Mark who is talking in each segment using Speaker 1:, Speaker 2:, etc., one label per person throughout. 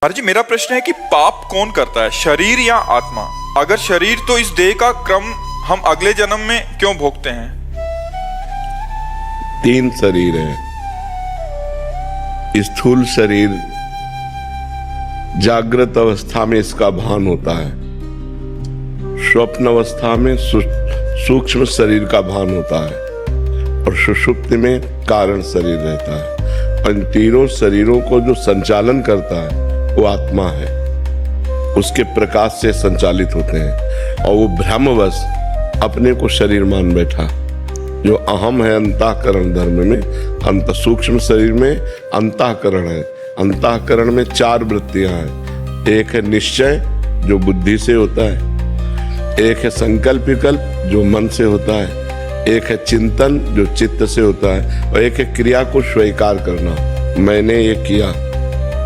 Speaker 1: महाराज जी, मेरा प्रश्न है कि पाप कौन करता है, शरीर या आत्मा? अगर शरीर तो इस देह का क्रम हम अगले जन्म में क्यों भोगते हैं?
Speaker 2: 3 शरीर है। स्थूल शरीर जागृत अवस्था में इसका भान होता है, स्वप्न अवस्था में सूक्ष्म शरीर का भान होता है और सुषुप्ति में कारण शरीर रहता है। और इन तीनों शरीरों को जो संचालन करता है वो आत्मा है, उसके प्रकाश से संचालित होते हैं। और वो भ्रमवश अपने को शरीर मान बैठा। जो अहम है अंतःकरण धर्म में, अंत सूक्ष्म शरीर में अंतःकरण है। अंतःकरण में 4 वृत्तियां हैं। एक है निश्चय जो बुद्धि से होता है, एक है संकल्प विकल्प जो मन से होता है, एक है चिंतन जो चित्त से होता है, और एक है क्रिया को स्वीकार करना। मैंने ये किया,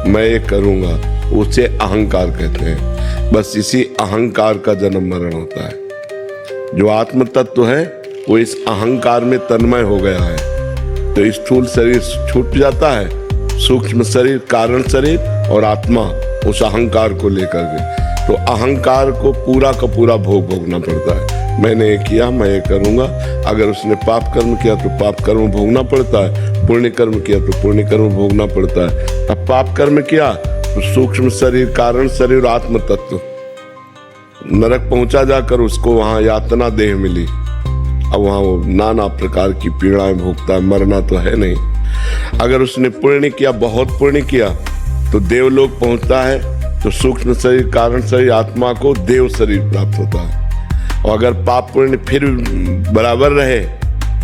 Speaker 2: मैं ये करूंगा, उसे अहंकार कहते हैं। बस इसी अहंकार का जन्म मरण होता है। जो आत्म तत्व है वो इस अहंकार में तन्मय हो गया है, तो स्थूल शरीर छूट जाता है, सूक्ष्म शरीर, कारण शरीर और आत्मा उस अहंकार को लेकर के। तो अहंकार को पूरा का पूरा भोग भोगना पड़ता है। मैंने ये किया, मैं ये करूंगा। अगर उसने पाप कर्म किया तो पाप कर्म भोगना पड़ता है, पुण्य कर्म किया तो पुण्य कर्म भोगना पड़ता है। अब पाप कर्म किया तो सूक्ष्म शरीर, कारण शरीर और आत्म तत्व नरक पहुंचा, जाकर उसको वहां यातना देह मिली। अब वहां वो नाना प्रकार की पीड़ाएं भोगता है, मरना तो है नहीं। अगर उसने पुण्य किया, बहुत पुण्य किया, तो देवलोक पहुंचता है, तो सूक्ष्म शरीर, कारण शरीर, आत्मा को देव शरीर प्राप्त होता है। और अगर पाप पुण्य फिर बराबर रहे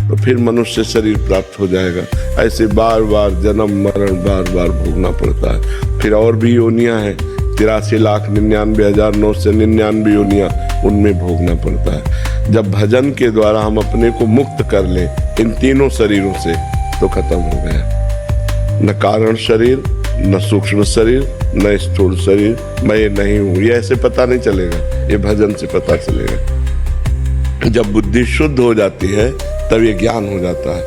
Speaker 2: तो फिर मनुष्य शरीर प्राप्त हो जाएगा। ऐसे बार बार जन्म मरण बार बार भोगना पड़ता है। फिर और भी योनियां हैं, 83,99,999 योनियां, उनमें भोगना पड़ता है। जब भजन के द्वारा हम अपने को मुक्त कर लें इन तीनों शरीरों से, तो खत्म हो गया। न कारण शरीर, न सूक्ष्म शरीर, न स्थूल शरीर। मैं ये नहीं हूं, ये ऐसे पता नहीं चलेगा, ये भजन से पता चलेगा। जब बुद्धि शुद्ध हो जाती है तब ये ज्ञान हो जाता है,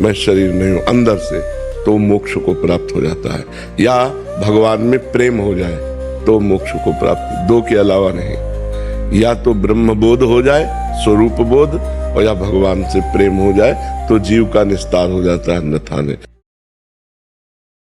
Speaker 2: मैं शरीर नहीं हूं अंदर से, तो मोक्ष को प्राप्त हो जाता है। या भगवान में प्रेम हो जाए तो मोक्ष को प्राप्त, 2 के अलावा नहीं। या तो ब्रह्म बोध हो जाए, स्वरूप बोध, और या भगवान से प्रेम हो जाए तो जीव का निस्तार हो जाता है, अन्यथा नहीं।